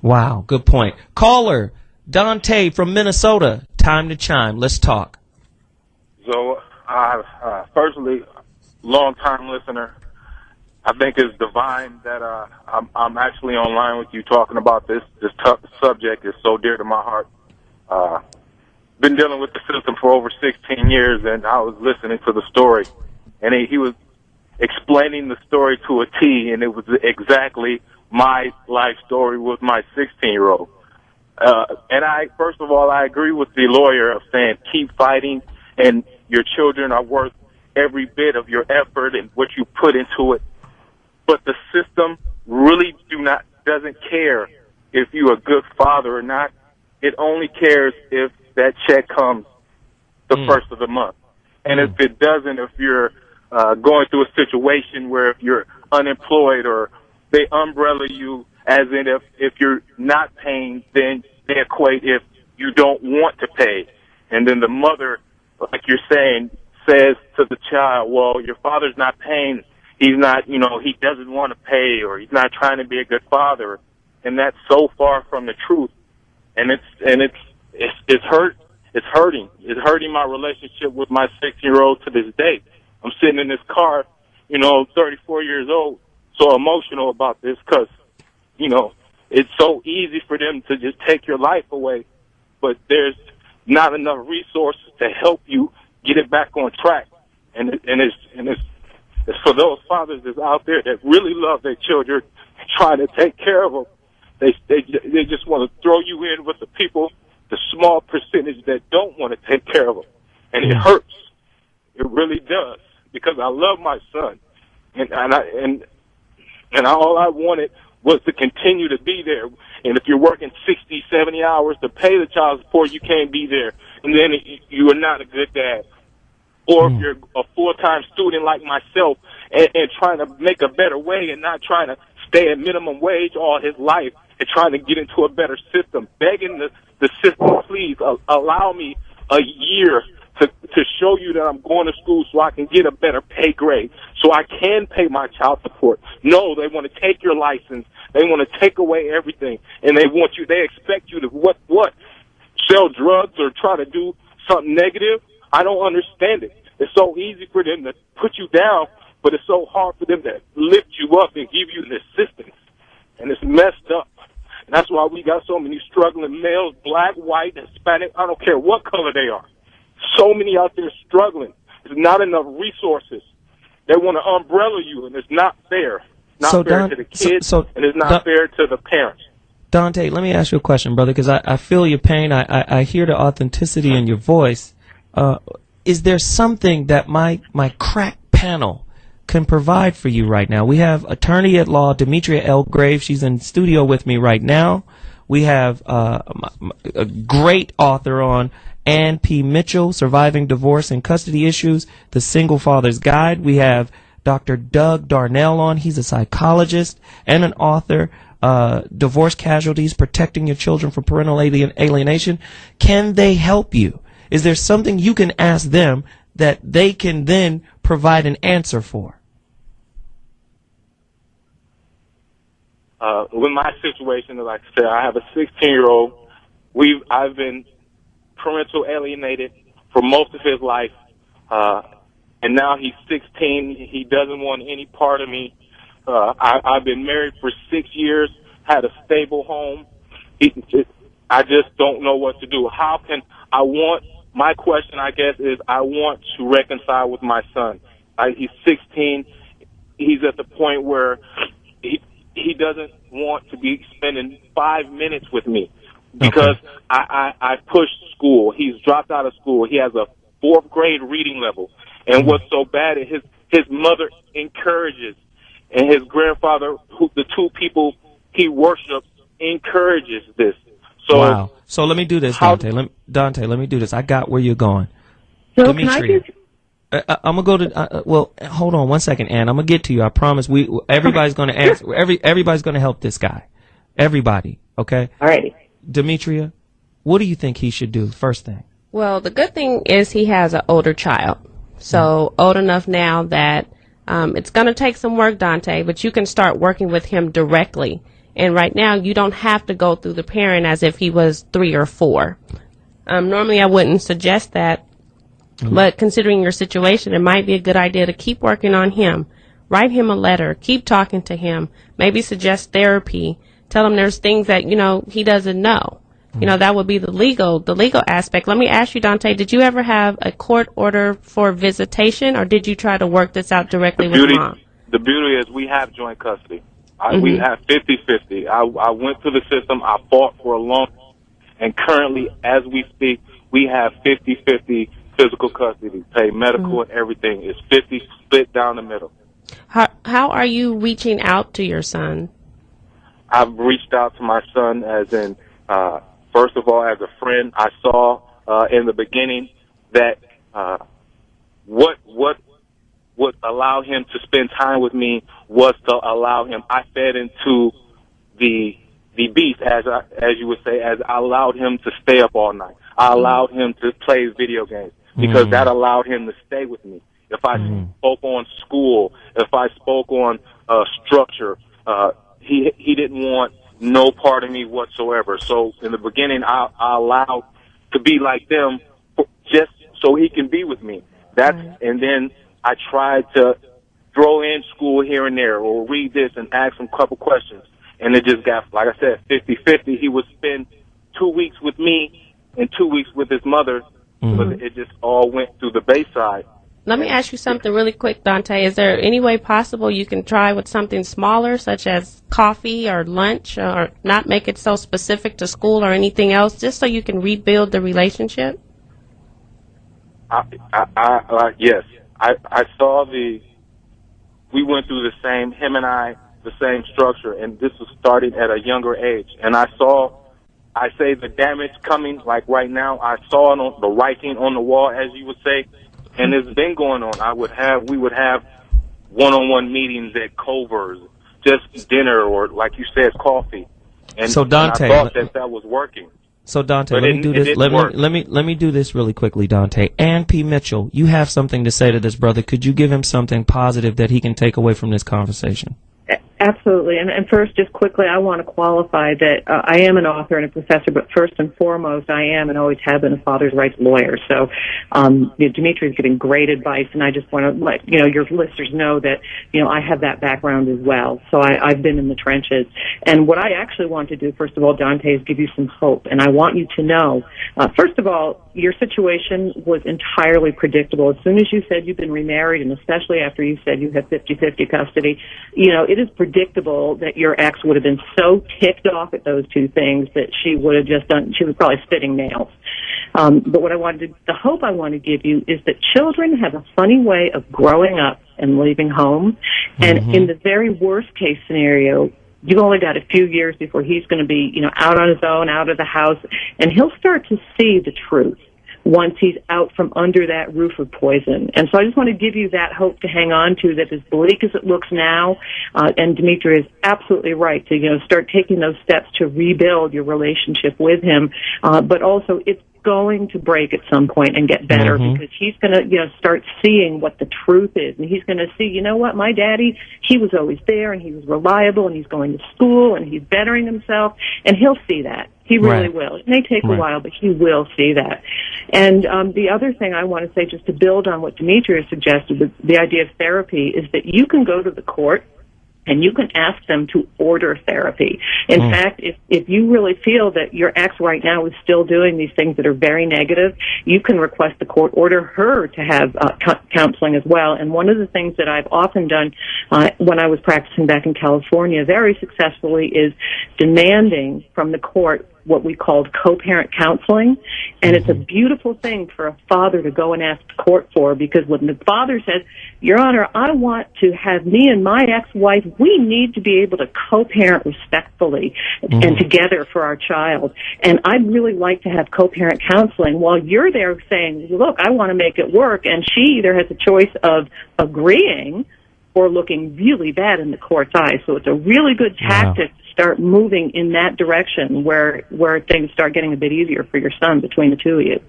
Wow, good point. Caller, Dante from Minnesota. Time to chime. Let's talk. So, firstly, long-time listener. I think it's divine that I'm actually online with you talking about this tough subject. Is so dear to my heart. Been dealing with the system for over 16 years, and I was listening to the story, and he was explaining the story to a T, and it was exactly my life story with my 16-year-old. And first of all, I agree with the lawyer of saying keep fighting, and your children are worth every bit of your effort and what you put into it. But the system really doesn't care if you're a good father or not. It only cares if that check comes the first of the month. And if it doesn't, if you're going through a situation where if you're unemployed or they umbrella you, as in if you're not paying, then they equate if you don't want to pay. And then the mother, like you're saying, says to the child, well, your father's not paying. He's not, he doesn't want to pay, or he's not trying to be a good father. And that's so far from the truth. And it's hurting. It's hurting my relationship with my 16-year-old to this day. I'm sitting in this car, 34 years old, so emotional about this because, it's so easy for them to just take your life away, but there's not enough resources to help you get it back on track. And it's for those fathers that's out there that really love their children, trying to take care of them. They just want to throw you in with the people, the small percentage that don't want to take care of them, and it hurts. It really does, because I love my son, and all I wanted was to continue to be there. And if you're working 60, 70 hours to pay the child support, you can't be there, and then you are not a good dad. Or if you're a full-time student like myself and trying to make a better way and not trying to stay at minimum wage all his life and trying to get into a better system, begging the system, please allow me a year to show you that I'm going to school so I can get a better pay grade, so I can pay my child support. No, they want to take your license. They want to take away everything, and they expect you to what? Sell drugs or try to do something negative? I don't understand it. It's so easy for them to put you down, but it's so hard for them to lift you up and give you an assistance. And it's messed up. And that's why we got so many struggling males, black, white, Hispanic, I don't care what color they are. So many out there struggling. There's not enough resources. They want to umbrella you, and it's not fair. Not fair to the kids, and it's not fair to the parents. Dante, let me ask you a question, brother, because I feel your pain. I hear the authenticity in your voice. Is there something that my crack panel can provide for you right now? We have attorney at law Demetria L. Graves. She's in studio with me right now. We have a great author on, Ann P. Mitchell, Surviving Divorce and Custody Issues, The Single Father's Guide. We have Dr. Doug Darnell on. He's a psychologist and an author. Divorce Casualties, Protecting Your Children from Parental Alienation. Can they help you? Is there something you can ask them that they can then provide an answer for? With my situation, like I said, I have a 16-year-old. I've been parental alienated for most of his life, and now he's 16. He doesn't want any part of me. I've been married for 6 years, had a stable home. I just don't know what to do. My question, I guess, is I want to reconcile with my son. He's 16. He's at the point where he doesn't want to be spending 5 minutes with me because I pushed school. He's dropped out of school. He has a 4th grade reading level. And what's so bad is his mother encourages, and his grandfather, the two people he worships, encourages this. So, wow. So let me do this, Dante. Let me do this. I got where you're going. So Demetria, I'm gonna go to. Well, hold on 1 second, Ann. I'm gonna get to you. I promise. Everybody's gonna answer. Everybody's gonna help this guy. Everybody. Okay. All right. Demetria, what do you think he should do? First thing. Well, the good thing is he has an older child, so old enough now that it's gonna take some work, Dante. But you can start working with him directly And right now, you don't have to go through the parent as if he was 3 or 4. Normally, I wouldn't suggest that, but considering your situation, it might be a good idea to keep working on him. Write him a letter. Keep talking to him. Maybe suggest therapy. Tell him there's things that, he doesn't know. That would be the legal aspect. Let me ask you, Dante, did you ever have a court order for visitation, or did you try to work this out directly with mom? The beauty is we have joint custody. We have 50-50. I went through the system. I fought for a long time. And currently, as we speak, we have 50-50 physical custody. Pay medical and everything. It's 50 split down the middle. How are you reaching out to your son? I've reached out to my son as in, first of all, as a friend. I saw in the beginning that what would allow him to spend time with me was to allow him. I fed into the beast, as you would say, as I allowed him to stay up all night. I allowed him to play video games because that allowed him to stay with me. If I spoke on school, if I spoke on structure, he didn't want no part of me whatsoever. So in the beginning, I allowed to be like them just so he can be with me. And then I tried to throw in school here and there or read this and ask him a couple questions. And it just got, like I said, 50-50. He would spend 2 weeks with me and 2 weeks with his mother, but it just all went through the Bayside. Let me ask you something really quick, Dante. Is there any way possible you can try with something smaller, such as coffee or lunch, or not make it so specific to school or anything else, just so you can rebuild the relationship? Yes. I saw we went through him and I, the same structure, and this was starting at a younger age. And I say the damage coming, like right now, I saw it on the writing on the wall, as you would say, and it's been going on. We would have one-on-one meetings at Culver's, just dinner or, like you said, coffee. And so Dante, and I thought that was working. So Dante, let me do this. Let me do this really quickly, Dante. Ann P. Mitchell, you have something to say to this brother. Could you give him something positive that he can take away from this conversation? Absolutely. And first, just quickly, I want to qualify that I am an author and a professor, but first and foremost, I am and always have been a father's rights lawyer. So Dimitri is giving great advice, and I just want to let your listeners know that I have that background as well. So I've been in the trenches. And what I actually want to do, first of all, Dante, is give you some hope. And I want you to know, first of all, your situation was entirely predictable. As soon as you said you've been remarried, and especially after you said you had 50-50 custody, it is predictable that your ex would have been so ticked off at those two things that she would have she was probably spitting nails. But the hope I want to give you is that children have a funny way of growing up and leaving home. And in the very worst case scenario, you've only got a few years before he's going to be, out on his own, out of the house, and he'll start to see the truth once he's out from under that roof of poison. And so I just want to give you that hope to hang on to, that as bleak as it looks now, and Dimitri is absolutely right to, start taking those steps to rebuild your relationship with him, but also it's going to break at some point and get better because he's going to, start seeing what the truth is. And he's going to see, what, my daddy, he was always there and he was reliable and he's going to school and he's bettering himself, and he'll see that. He really will. It may take a while, but he will see that. And the other thing I want to say, just to build on what Dimitri has suggested, with the idea of therapy, is that you can go to the court and you can ask them to order therapy. In fact, if you really feel that your ex right now is still doing these things that are very negative, you can request the court order her to have counseling as well. And one of the things that I've often done when I was practicing back in California very successfully is demanding from the court what we called co-parent counseling. And it's a beautiful thing for a father to go and ask the court for, because when the father says, Your Honor, I want to have me and my ex-wife, we need to be able to co-parent respectfully and together for our child. And I'd really like to have co-parent counseling while you're there saying, look, I want to make it work. And she either has a choice of agreeing or looking really bad in the court's eyes. So it's a really good tactic to start moving in that direction where things start getting a bit easier for your son between the two of you.